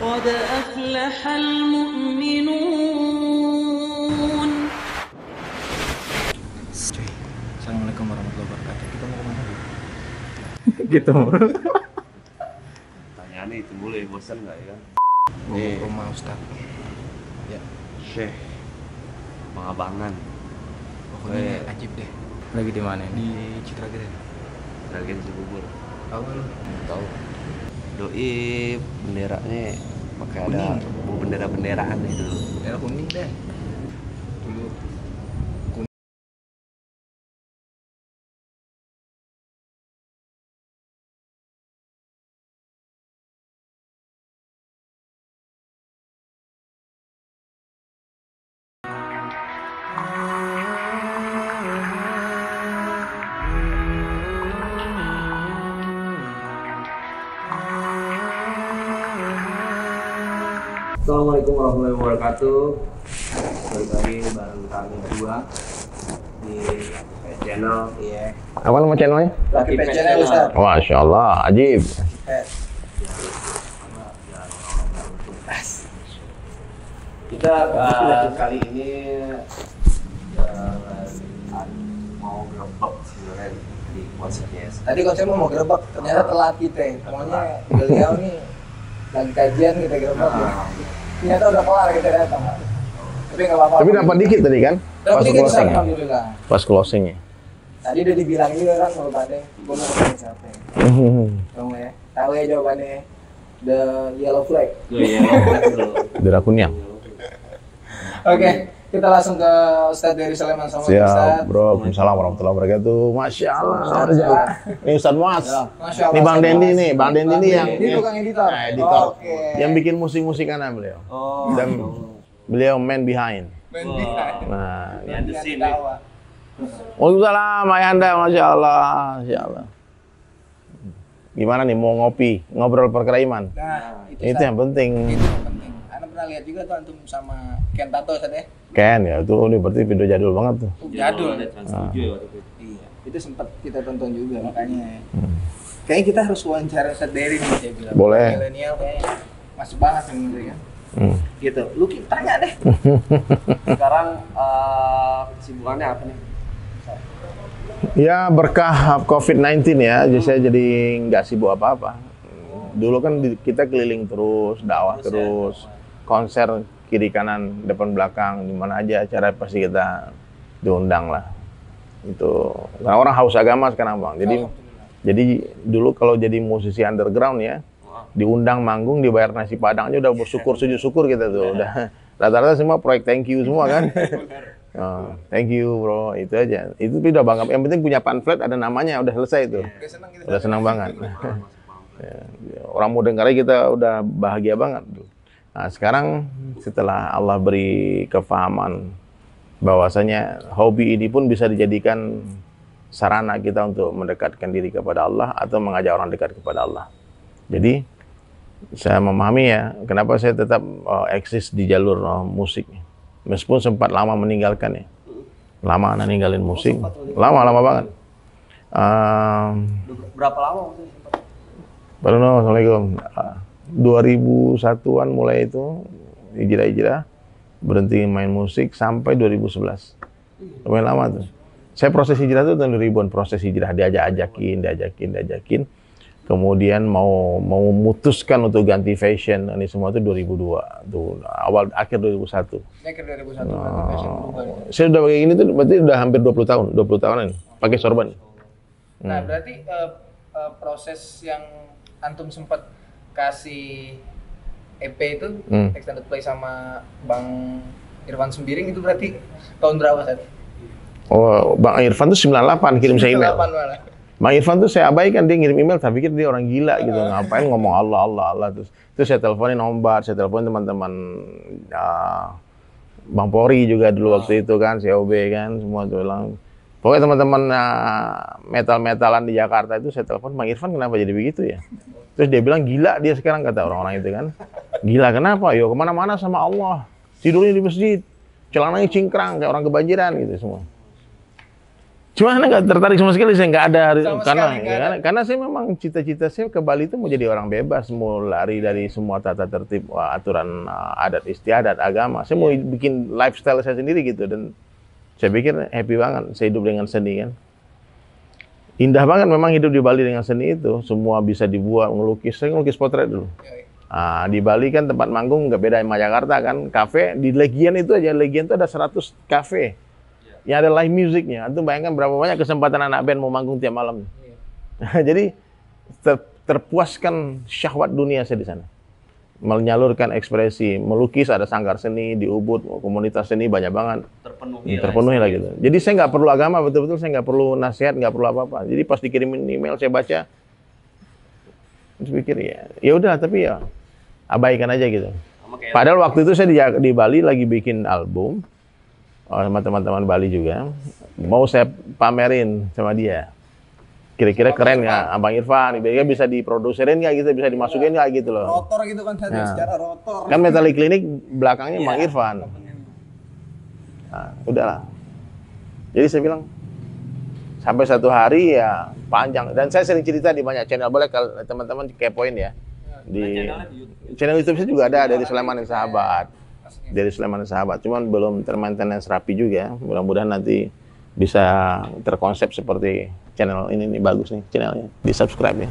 قد أفلح المؤمنون. Assalamualaikum warahmatullahi wabarakatuh. Kita mau kemana, Bu? Gitu. Tanyaan itu boleh, bosan nggak ya? Mau ke rumah Ustaz. Ya. Syekh Pangabangan. Pokoknya ajib deh. Lagi di mana ini? Di Citra Grand. Lagi Cibubur. Tahu lu? Tahu. Doi benderanya pakai ada bendera-benderaan itu dulu. Merah kuning deh. Dulu Assalamualaikum warahmatullahi wabarakatuh. Balik lagi bareng kami berdua di Pet Channel. Iya. Apa nama channelnya? Lucky Pet Channel, Ustaz. Masya Allah, ajib. Kita kali ini mau gerebek sebenarnya di konsepnya. Tadi konsepnya mau gerebek, ternyata telat kita. Pokoknya beliau nih lagi kajian kita gerebek ya. Ternyata udah kelar kita datang. Tapi nggak apa-apa. Tapi dapat dikit tadi kan? Dapat Pas dikit, closing ya? alhamdulillah. Pas closingnya. Tadi udah dibilang juga kan kalau pada gue mau ketemu siapa ya. Tahu ya? Tahu ya jawabannya. The yellow flag. Derakunyang. Oke, kita langsung ke Ustadz dari Sleman sama Siap, Ustadz. bro. Assalamualaikum warahmatullahi wabarakatuh. Masya Allah. Ini Ustadz Mas. Masya Allah. Ini Bang Dendi nih. Bang Dendi nih yang Ini tukang editor. Nah, editor. Oke. Yang bikin musik-musikannya beliau. Oh. Dan beliau man behind. Nah, Behind the scene, Waalaikumsalam, Ayanda, Masya Allah. Masya Allah. Gimana nih mau ngopi, ngobrol perkara iman? Nah, Itu yang penting. Itu yang penting. Anda pernah lihat juga tuh antum sama Ken Tato Ustadz ya? Ken ya, itu ini berarti video jadul banget tuh. Jadul. Iya. Iya, itu sempat kita tonton juga makanya. Kayaknya kita harus wawancara Ustadz Dery nih saya bilang. Boleh. Milenial kayaknya masuk banget nih gitu kan. Gitu. Lu tanya deh. Sekarang kesibukannya apa nih? Ya berkah COVID-19 ya, jadi saya jadi nggak sibuk apa-apa. Dulu kan kita keliling terus, dakwah terus, konser kiri kanan, depan belakang, di mana aja acara pasti kita diundang lah. Itu karena orang haus agama sekarang Bang. Jadi dulu kalau jadi musisi underground ya, diundang manggung, dibayar nasi padang aja udah bersyukur, sujud syukur kita tuh. Udah rata-rata semua proyek thank you semua kan. Oh, thank you bro, itu aja. Itu udah bangga. Yang penting punya pamflet ada namanya, udah selesai itu. Udah senang banget. Orang mau dengarnya kita udah bahagia banget. Nah sekarang setelah Allah beri kefahaman bahwasanya hobi ini pun bisa dijadikan sarana kita untuk mendekatkan diri kepada Allah atau mengajak orang dekat kepada Allah. Jadi saya memahami ya kenapa saya tetap eksis di jalur musik. Meskipun sempat lama meninggalkan ya. Lama ninggalin musik. Lama banget. Berapa lama waktu itu? Baru Assalamualaikum. 2001-an mulai itu hijrah berhenti main musik sampai 2011. Lumayan lama tuh. Saya proses hijrah itu tahun 2000-an, proses hijrah diajakin. Kemudian mau memutuskan untuk ganti fashion, ini semua itu 2002, tuh akhir 2001. Akhir 2001 ganti fashion berubah. Saya udah pakai ini tuh berarti udah hampir 20 tahun ini pakai sorban. Nah, berarti proses yang antum sempat kasih EP itu extended play sama Bang Irfan Sembiring itu berarti tahun berapa Ustaz? Oh, Bang Irfan tuh 98 kirim saya email. 98 malah. Bang Irfan tuh saya abaikan, dia ngirim email, tapi pikir dia orang gila gitu, ngapain ngomong Allah terus saya teleponin Ombat, saya teleponin teman-teman Bang Pori juga dulu waktu itu kan, COB kan, semua tuh bilang. Pokoknya teman-teman metal-metalan di Jakarta itu saya telepon, Bang Irfan kenapa jadi begitu ya? Terus dia bilang gila dia sekarang, kata orang-orang itu kan. Gila kenapa? Yo kemana-mana sama Allah, tidurnya di masjid, celananya cingkrang kayak orang kebanjiran gitu semua. Cuma Anda nggak tertarik sama sekali, saya nggak ada Sama karena sekali nggak ada. karena saya memang cita-cita saya ke Bali itu mau jadi orang bebas, mau lari dari semua tata tertib, aturan adat istiadat agama. Saya mau bikin lifestyle saya sendiri gitu, dan saya pikir happy banget saya hidup dengan seni kan. Indah banget memang hidup di Bali dengan seni itu, semua bisa dibuat, ngelukis. Saya ngelukis potret dulu. Di Bali kan tempat manggung nggak beda sama Jakarta kan, kafe di Legian itu aja, Legian itu ada 100 kafe. Ya ada live musicnya, itu bayangkan berapa banyak kesempatan anak band mau manggung tiap malam. Jadi terpuaskan syahwat dunia saya di sana. Menyalurkan ekspresi, melukis, ada sanggar seni di Ubud, komunitas seni banyak banget. Terpenuhi lah gitu. Jadi saya nggak perlu agama, betul-betul saya nggak perlu nasihat, nggak perlu apa-apa. Jadi pas dikirimin email saya baca, terus pikir ya udah, tapi ya abaikan aja gitu. Padahal waktu itu saya di Bali lagi bikin album. Sama teman-teman Bali juga, mau saya pamerin sama dia. Kira-kira keren nggak, Abang Irfan? Kira-kira bisa diproduserin nggak gitu, bisa dimasukin nggak gitu loh. Rotor gitu kan, saya secara rotor. Kan Metallic Clinic belakangnya Bang Irfan. Nah, udahlah. Jadi saya bilang, sampai satu hari ya panjang. Dan saya sering cerita di banyak channel, boleh kalau teman-teman kepoin ya. Di channel YouTube saya juga ada dari Sulaiman dan Sahabat. Dari Sulaiman dan Sahabat, cuman belum termaintenance rapi juga. Mudah-mudahan nanti bisa terkonsep seperti channel ini bagus nih channelnya. Di subscribe ya.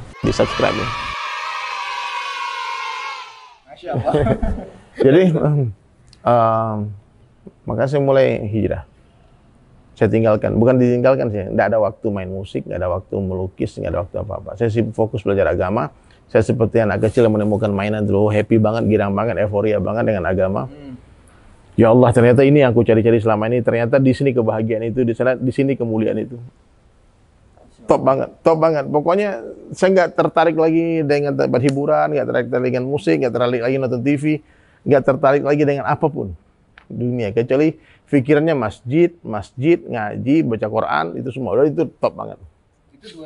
Masya Allah. Jadi makanya saya mulai hijrah. Saya tinggalkan, bukan ditinggalkan sih, nggak ada waktu main musik, nggak ada waktu melukis, nggak ada waktu apa-apa. Saya sibuk fokus belajar agama. Saya seperti anak kecil yang menemukan mainan dulu, happy banget, girang banget, euforia banget dengan agama. Ya Allah, ternyata ini yang aku cari-cari selama ini. Ternyata di sini kebahagiaan itu, di sini kemuliaan itu. Top banget. Pokoknya saya nggak tertarik lagi dengan tempat hiburan, nggak tertarik dengan musik, nggak tertarik lagi nonton TV, nggak tertarik lagi dengan apapun dunia, kecuali pikirannya masjid, ngaji, baca Quran, itu semua. Udah itu top banget. Itu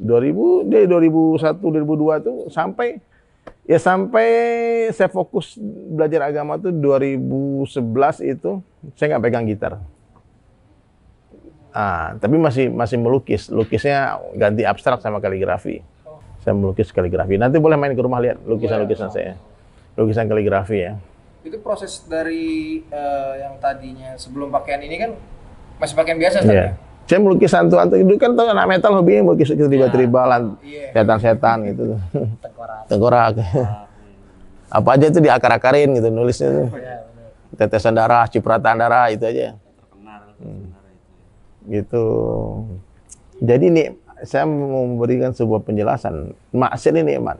2001, 2002 tuh sampai saya fokus belajar agama tuh 2011 itu saya nggak pegang gitar. Tapi masih melukis. Lukisnya ganti abstrak sama kaligrafi. Saya melukis kaligrafi. Nanti boleh main ke rumah lihat lukisan-lukisan saya. Lukisan kaligrafi ya. Itu proses dari yang tadinya sebelum pakaian ini kan masih pakaian biasa Ustaz ya? Saya melukis hantu-hantu, itu kan tahu anak metal hobinya melukis tribal-tribalan, setan-setan gitu. Tengkorak. Apa aja itu diakar-akarin gitu nulisnya tuh. Tetesan darah, cipratan darah, itu aja. Gitu. Jadi nih, saya mau memberikan sebuah penjelasan. Maksiat ini nikmat.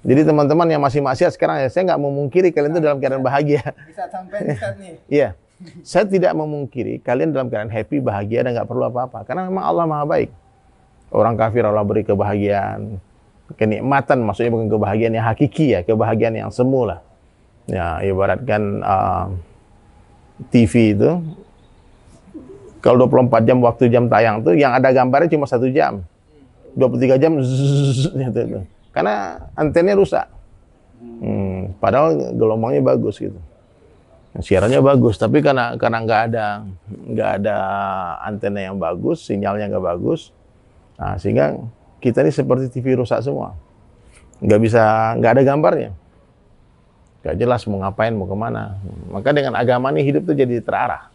Jadi teman-teman yang masih maksiat sekarang ya, saya nggak memungkiri kalian itu dalam keadaan bahagia. Bisa sampai Ustaz nih. Iya. Saya tidak memungkiri kalian dalam keadaan happy, bahagia, dan nggak perlu apa-apa. Karena memang Allah Maha Baik. Orang kafir Allah beri kebahagiaan, kenikmatan, maksudnya bukan kebahagiaan yang hakiki ya, kebahagiaan yang semu lah. Ya, ibaratkan TV itu, kalau 24 jam waktu jam tayang tuh, yang ada gambarnya cuma 1 jam. 23 jam, gitu. Karena antennya rusak. Padahal gelombangnya bagus gitu. Siarannya bagus, tapi karena nggak ada antena yang bagus, sinyalnya nggak bagus, sehingga kita ini seperti TV rusak semua, nggak ada gambarnya, nggak jelas mau ngapain, mau kemana. Maka dengan agama ini hidup tuh jadi terarah.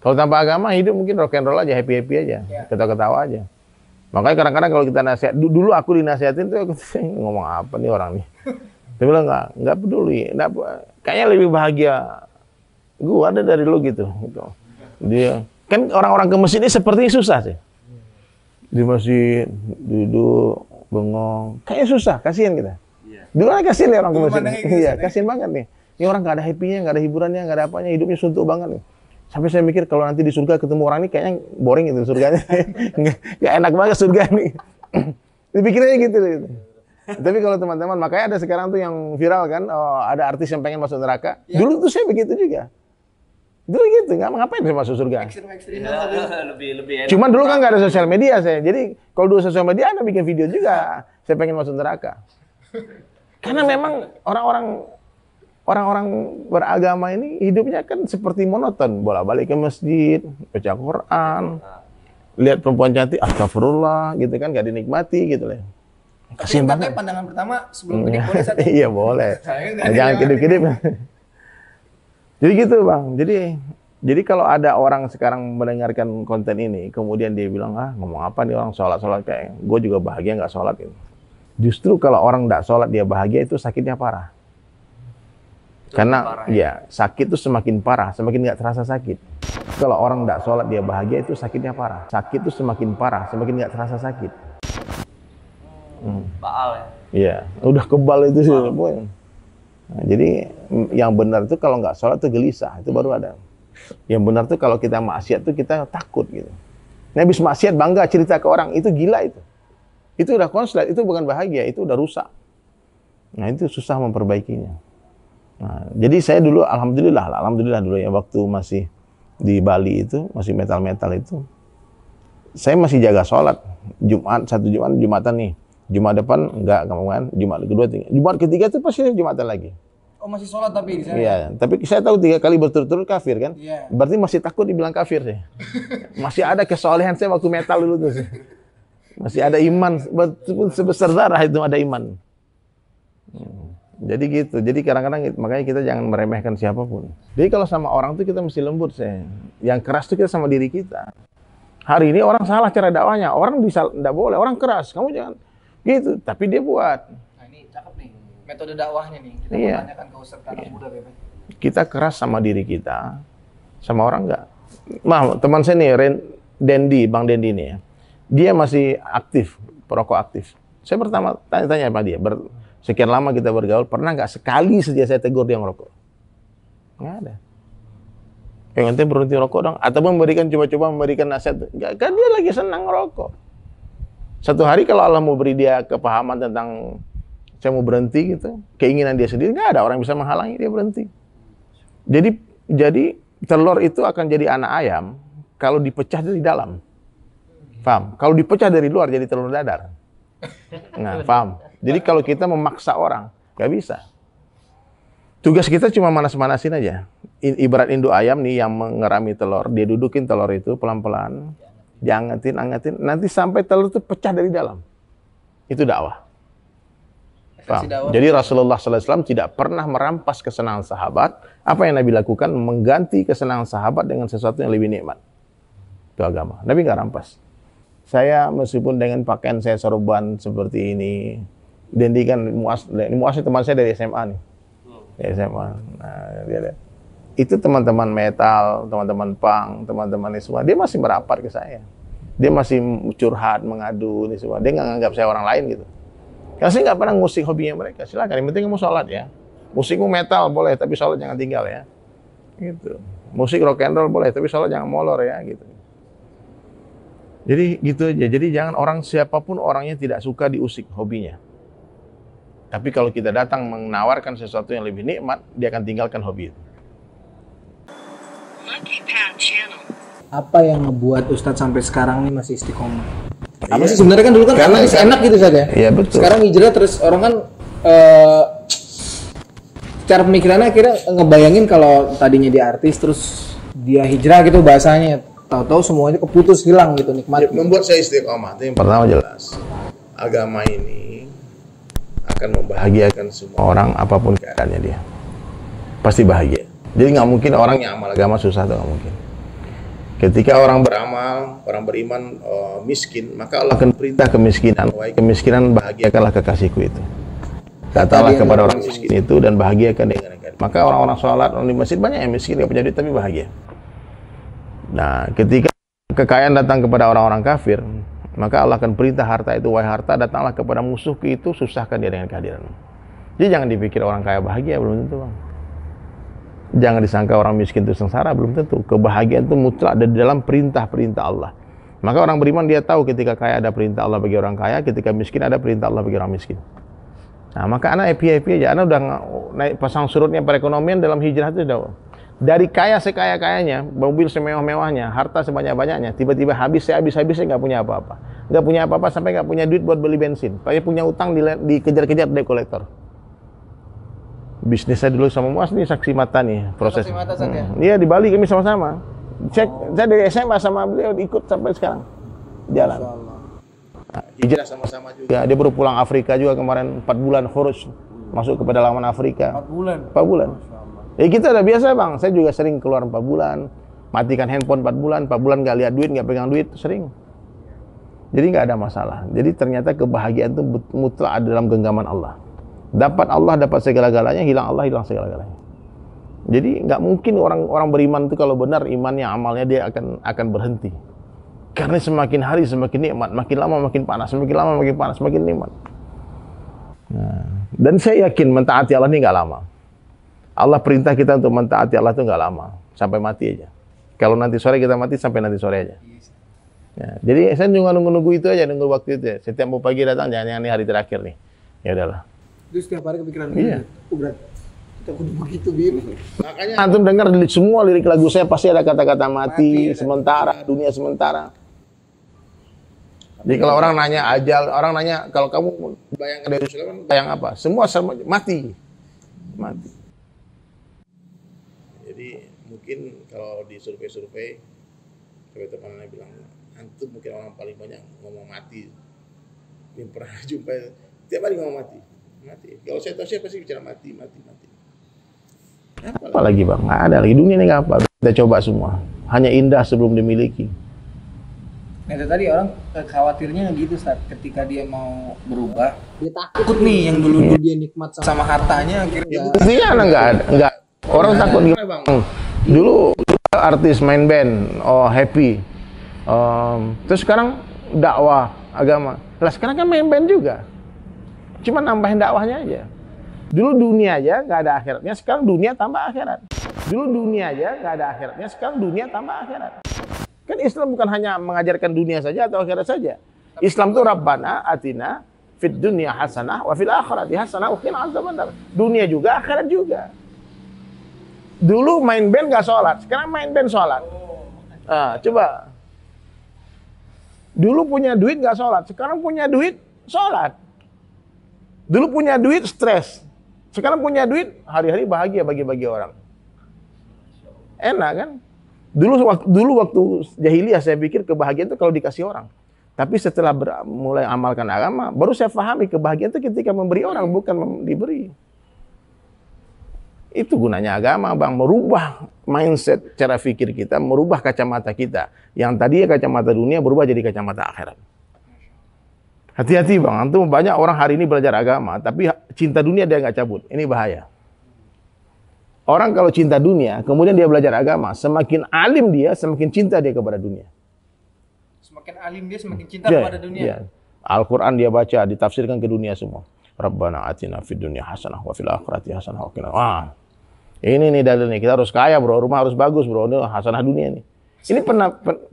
Kalau tanpa agama hidup mungkin rock and roll aja, happy aja, ketawa-ketawa aja. Makanya kadang-kadang kalau kita nasihat, dulu aku dinasihatin tuh aku ngomong apa nih orang nih, dia bilang nggak peduli, kayaknya lebih bahagia gua ada dari lu gitu. Dia kan orang-orang ke masjid ini sepertinya susah sih. Di masjid duduk bengong, kayaknya susah, kasihan kita. Dulu kan kasihan nih orang ke masjid. Iya, kasihan banget nih. Ini orang nggak ada happy-nya, nggak ada hiburannya, nggak ada apanya, hidupnya suntuk banget nih. Sampai saya mikir kalau nanti di surga ketemu orang ini kayaknya boring gitu surganya. Nggak enak banget surga nih. Dipikirnya gitu. Tapi kalau teman-teman, makanya ada sekarang tuh yang viral kan, ada artis yang pengen masuk neraka. Dulu tuh saya begitu juga. Dulu gitu, ngapain saya masuk surga? Lebih enak. Cuman dulu kan nggak ada sosial media saya. Jadi kalau dulu sosial media, Anda bikin video juga. Saya pengen masuk neraka. Karena memang orang-orang beragama ini hidupnya kan seperti monoton. Bolak-balik ke masjid, baca Quran, lihat perempuan cantik, astagfirullah gitu kan, gak dinikmati gitu lah. Kasian banget. Pandangan pertama sebelum menik boleh satu. Iya boleh. Saya Nah, jangan kedip-kedip. Jadi gitu bang. Jadi kalau ada orang sekarang mendengarkan konten ini, kemudian dia bilang, ngomong apa nih orang sholat kayak, gue juga bahagia nggak sholat gitu. Justru kalau orang nggak sholat dia bahagia itu sakitnya parah. Karena parah, ya sakit itu semakin parah, semakin nggak terasa sakit. Kalau orang nggak sholat dia bahagia itu sakitnya parah. Sakit itu semakin parah, semakin nggak terasa sakit. Baal ya. Iya, udah kebal itu sih. Nah, jadi yang benar itu kalau nggak sholat itu gelisah, itu baru ada. Yang benar tuh kalau kita maksiat tuh kita takut gitu. Nah, habis maksiat bangga cerita ke orang, itu gila itu. Itu udah konslet, itu bukan bahagia, itu udah rusak. Nah, itu susah memperbaikinya. Nah, jadi saya dulu alhamdulillah dulu ya waktu masih di Bali itu, masih metal-metal itu. Saya masih jaga sholat. Jumatan nih. Jumat depan enggak kan. Jumat kedua, Jumat ketiga itu pasti Jumatan lagi. Oh masih sholat tapi di sana? Iya, tapi saya tahu 3 kali berturut-turut kafir kan. Iya. Berarti masih takut dibilang kafir sih. Masih ada kesolehan saya waktu metal dulu tuh. Masih ada iman, sebesar darah itu ada iman. Jadi gitu. Jadi kadang-kadang makanya kita jangan meremehkan siapapun. Jadi kalau sama orang tuh kita mesti lembut sih. Yang keras tuh kita sama diri kita. Hari ini orang salah cara dakwahnya. Orang bisa enggak boleh, orang keras. Kamu jangan gitu, tapi dia buat. Nah ini cakep nih, metode dakwahnya nih. Kita Iya. mau tanyakan ke Ustadz anak muda Bebe. Kita keras sama diri kita, sama orang enggak. Teman saya nih, Bang Dendi nih ya. Dia masih aktif, perokok aktif. Saya pertama tanya-tanya sama dia, sekian lama kita bergaul, pernah nggak sekali saja saya tegur dia ngerokok? Nggak ada. Yang nanti berhenti rokok dong, atau coba-coba memberikan nasihat. Nggak, kan dia lagi senang ngerokok. Satu hari kalau Allah mau beri dia kepahaman tentang saya mau berhenti gitu, keinginan dia sendiri, nggak ada orang yang bisa menghalangi dia berhenti. Jadi telur itu akan jadi anak ayam kalau dipecah dari dalam. Paham? Kalau dipecah dari luar jadi telur dadar. Nah, paham? Jadi kalau kita memaksa orang, nggak bisa. Tugas kita cuma manas-manasin aja. Ibarat induk ayam nih yang mengerami telur, dia dudukin telur itu pelan-pelan, diangetin, nanti sampai telur itu pecah dari dalam. Itu dakwah. Paham? Jadi Rasulullah SAW tidak pernah merampas kesenangan sahabat. Apa yang Nabi lakukan? Mengganti kesenangan sahabat dengan sesuatu yang lebih nikmat. Itu agama. Nabi nggak rampas. Saya meskipun dengan pakaian saya sorban seperti ini, Dendi kan Muas teman saya dari SMA nih. Dari SMA. Nah, dia itu teman-teman metal, teman-teman punk, teman-teman ini semua, dia masih merapat ke saya. Dia masih curhat, mengadu ini semua. Dia nggak nganggap saya orang lain gitu. Karena saya nggak pernah ngusik hobinya mereka. Silakan, yang penting kamu sholat ya. Musikmu metal boleh, tapi sholat jangan tinggal ya. Gitu. Musik rock and roll boleh, tapi sholat jangan molor ya. Gitu. Jadi gitu aja. Jadi jangan orang siapapun orangnya tidak suka diusik hobinya. Tapi kalau kita datang menawarkan sesuatu yang lebih nikmat, dia akan tinggalkan hobi itu. Apa yang ngebuat Ustadz sampai sekarang ini masih istiqomah? Apa sih sebenarnya kan dulu kan karena enak gitu saja. Iya betul. Sekarang hijrah terus orang kan cara pemikirannya akhirnya ngebayangin kalau tadinya dia artis terus dia hijrah gitu bahasanya. Tahu-tahu semuanya keputus hilang gitu nikmat. Membuat saya istiqomah. Itu yang pertama jelas. Agama ini akan membahagiakan semua orang apapun keadaannya dia. Pasti bahagia. Jadi nggak mungkin orang yang amal agama susah, itu nggak mungkin. Ketika orang beramal, orang beriman miskin, maka Allah akan perintah kemiskinan. Wahai kemiskinan, bahagiakanlah kekasihku itu. Katalah kepada orang miskin itu dan bahagiakan dengan negara. Maka orang-orang sholat, orang di masjid banyak yang miskin, nggak punya duit tapi bahagia. Nah, ketika kekayaan datang kepada orang-orang kafir, maka Allah akan perintah harta itu, wahai harta, datanglah kepada musuhku itu, susahkan dia dengan kehadiran. Jadi jangan dipikir orang kaya bahagia, belum tentu bang. Jangan disangka orang miskin itu sengsara, belum tentu. Kebahagiaan itu mutlak ada di dalam perintah-perintah Allah. Maka orang beriman dia tahu ketika kaya ada perintah Allah bagi orang kaya, ketika miskin ada perintah Allah bagi orang miskin. Nah, maka anak happy aja. Anak udah naik pasang surutnya perekonomian dalam hijrah itu udah. Dari kaya sekaya-kayanya, mobil semewah-mewahnya, harta sebanyak-banyaknya, tiba-tiba habisnya nggak punya apa-apa. Nggak punya apa-apa sampai nggak punya duit buat beli bensin. Tapi punya utang dikejar-kejar debt collector. Bisnis saya dulu sama Muas nih saksi mata nih proses. Saksi mata saja. Iya di Bali kami sama-sama. Saya dari SMA sama beliau ikut sampai sekarang. jalan. Hijrah sama-sama juga. Dia baru pulang Afrika juga kemarin 4 bulan khuruj masuk ke pedalaman Afrika. 4 bulan. 4 bulan. Kita udah biasa bang. Saya juga sering keluar 4 bulan, matikan handphone 4 bulan nggak lihat duit, nggak pegang duit, sering. Jadi nggak ada masalah. Jadi ternyata kebahagiaan itu mutlak ada dalam genggaman Allah. Dapat Allah, dapat segala-galanya. Hilang Allah, hilang segala-galanya. Jadi nggak mungkin orang beriman itu kalau benar imannya, amalnya dia akan berhenti. Karena semakin hari semakin nikmat, makin lama makin panas, semakin lama makin panas, semakin nikmat. Nah, dan saya yakin mentaati Allah ini nggak lama. Allah perintah kita untuk mentaati Allah itu nggak lama, sampai mati aja. Kalau nanti sore kita mati, sampai nanti sore aja. Ya, jadi saya nunggu itu aja, nunggu waktu itu ya. Setiap mau pagi datang, jangan ini hari terakhir nih. Ya udahlah. Itu setiap hari kepikiran Iya. Berarti kita kudu begitu Bir. Makanya antum dengar semua lirik lagu saya pasti ada kata-kata mati sementara, dunia sementara. Jadi kalau orang nanya ajal, orang nanya kalau kamu bayangkan dari Sulaiman, bayang apa? Semua mati. Mati. Jadi mungkin kalau di survei-survei, teman-teman bilang, antum mungkin orang paling banyak ngomong mati. Yang pernah jumpa, tiap hari ngomong mati. Mati. Kalau saya tahu saya pasti bicara mati. Apa lagi bang? Nggak ada lagi. Dunia ini nggak apa. Kita coba semua. Hanya indah sebelum dimiliki. Nah, itu tadi orang khawatirnya gitu saat ketika dia mau berubah, Dia takut takut nih yang dulu dia nikmat sama hartanya akhirnya. Buktinya nggak. Orang takut gimana bang? Dulu artis main band, happy. Terus sekarang dakwah agama. Lah sekarang kan main band juga. Cuma nambahin dakwahnya aja. Dulu dunia aja nggak ada akhiratnya, sekarang dunia tambah akhirat. Dulu dunia aja nggak ada akhiratnya, sekarang dunia tambah akhirat. Kan Islam bukan hanya mengajarkan dunia saja atau akhirat saja. Islam itu Rabbana atina fid dunya hasanah wa fil akhirati hasanah wa qina azabannar. Dunia juga, akhirat juga. Dulu main band nggak sholat, sekarang main band sholat. Coba. Dulu punya duit nggak sholat, sekarang punya duit sholat. Dulu punya duit stres, sekarang punya duit hari-hari bahagia bagi-bagi orang. Enak kan? Dulu waktu jahiliyah saya pikir kebahagiaan itu kalau dikasih orang. Tapi setelah mulai amalkan agama, baru saya pahami kebahagiaan itu ketika memberi orang, bukan diberi. Itu gunanya agama, bang, merubah mindset cara pikir kita, merubah kacamata kita. Yang tadinya kacamata dunia berubah jadi kacamata akhirat. Hati-hati bang, antum banyak orang hari ini belajar agama, tapi cinta dunia dia nggak cabut. Ini bahaya. Orang kalau cinta dunia, kemudian dia belajar agama, semakin alim dia, semakin cinta dia kepada dunia. Semakin alim dia, semakin cinta kepada dunia. Ya. Al-Quran dia baca, ditafsirkan ke dunia semua. Rabbana atina fid dunya hasanah wa fil akhirati hasanah wa qina. Ini nih dalilnya, kita harus kaya bro, rumah harus bagus bro, ini hasanah dunia nih. Ini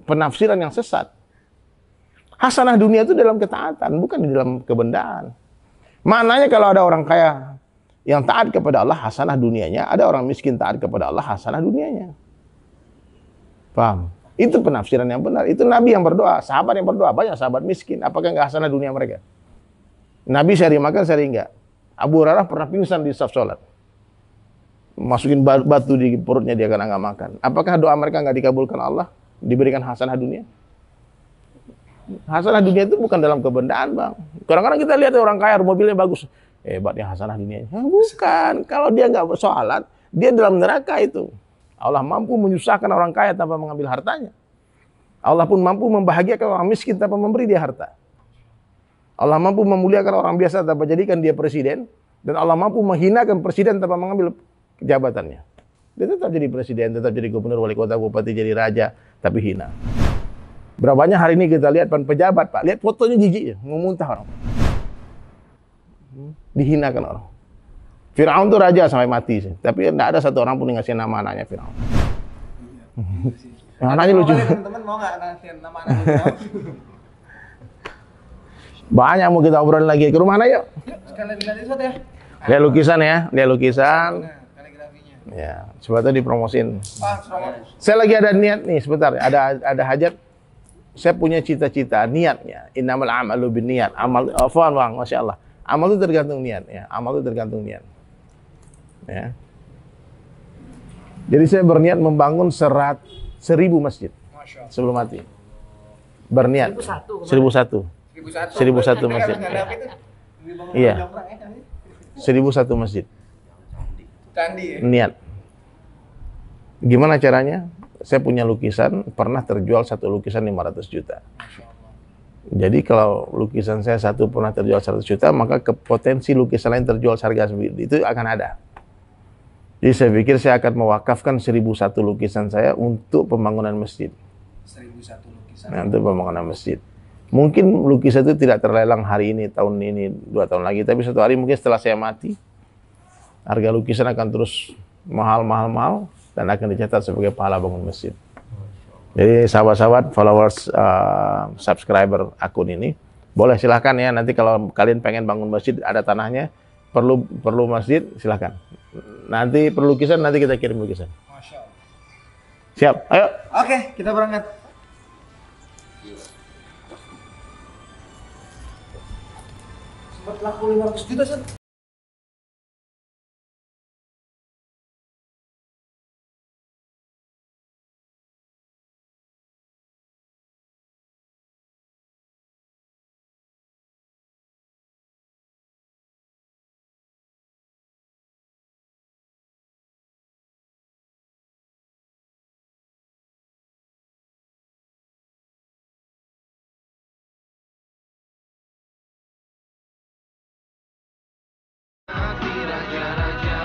penafsiran yang sesat. Hasanah dunia itu dalam ketaatan, bukan di dalam kebendaan. Maknanya kalau ada orang kaya yang taat kepada Allah, hasanah dunianya. Ada orang miskin taat kepada Allah, hasanah dunianya. Paham? Itu penafsiran yang benar. Itu Nabi yang berdoa, sahabat yang berdoa. Banyak sahabat miskin. Apakah nggak hasanah dunia mereka? Nabi sehari makan, sehari enggak. Abu Hurairah pernah pingsan di saf sholat. Masukin batu di perutnya dia karena nggak makan. Apakah doa mereka nggak dikabulkan Allah? Diberikan hasanah dunia? Hasanah dunia itu bukan dalam kebendaan, bang. Kadang-kadang kita lihat orang kaya, mobilnya bagus. Hebatnya hasanah dunianya. Bukan. Kalau dia nggak bersolat, dia dalam neraka itu. Allah mampu menyusahkan orang kaya tanpa mengambil hartanya. Allah pun mampu membahagiakan orang miskin tanpa memberi dia harta. Allah mampu memuliakan orang biasa tanpa jadikan dia presiden. Dan Allah mampu menghinakan presiden tanpa mengambil jabatannya. Dia tetap jadi presiden, tetap jadi gubernur, wali kota, bupati, jadi raja, tapi hina. Berapa banyak hari ini kita lihat pejabat, Pak. Lihat fotonya jijik ya, mau muntah orang. Dihinakan orang. Firaun tuh raja sampai mati sih. Tapi tidak ada satu orang pun yang ngasih nama anaknya Firaun. Anaknya lucu. Teman-teman mau nggak ngasih nama anak Firaun? Banyak mau kita obrolin lagi. Ke rumah anak yuk. Yuk, sekalian lihat itu ya. Lihat lukisan ya. Lihat lukisan. Kaligrafinya. Ya, sebetulnya dipromosin. Selamat. Saya lagi ada niat nih, sebentar. Ada hajat. Saya punya cita-cita, niatnya. Innamal a'malu binniyat. Amal, afwan bang, masya Allah. Amal itu tergantung niat, ya. Amal itu tergantung niat. Ya. Jadi saya berniat membangun 1.000 masjid sebelum mati. berniat. 1001. 1001 masjid. Iya. 1001 masjid. Candi ya? Niat. Gimana caranya? Saya punya lukisan, pernah terjual satu lukisan 500 juta. Jadi kalau lukisan saya satu pernah terjual 100 juta, maka potensi lukisan lain terjual seharga itu akan ada. Jadi saya pikir saya akan mewakafkan 1001 lukisan saya untuk pembangunan masjid. 1001 lukisan. Nah, untuk pembangunan masjid. Mungkin lukisan itu tidak terlelang hari ini, tahun ini, 2 tahun lagi, tapi suatu hari mungkin setelah saya mati, harga lukisan akan terus mahal dan akan dicatat sebagai pahala bangun masjid. Jadi sahabat-sahabat, followers, subscriber akun ini, boleh silahkan ya, nanti kalau kalian pengen bangun masjid, ada tanahnya, perlu masjid, silahkan. Nanti perlu lukisan, nanti kita kirim lukisan. Masya Allah. Siap, ayo. Oke, kita berangkat. Sempat laku 500 juta, San. Raja-raja